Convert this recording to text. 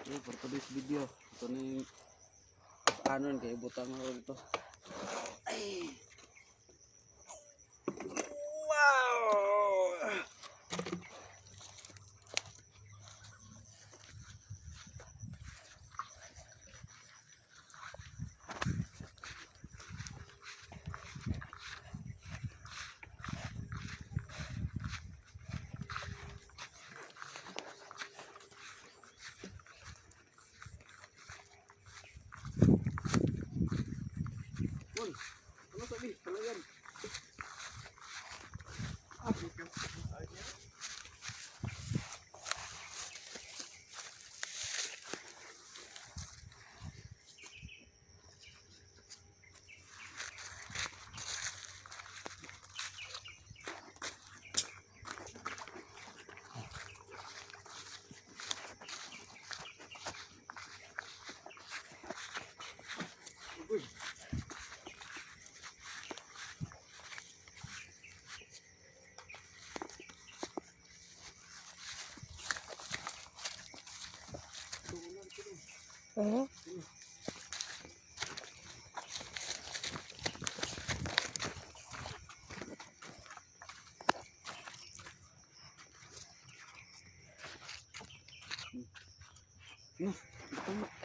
Okay, for today's video, ito na yung ano yun, kaya butang ako dito. Ay! Wow! Uy, ano sabi? Palayan. Uy. Eh? Ito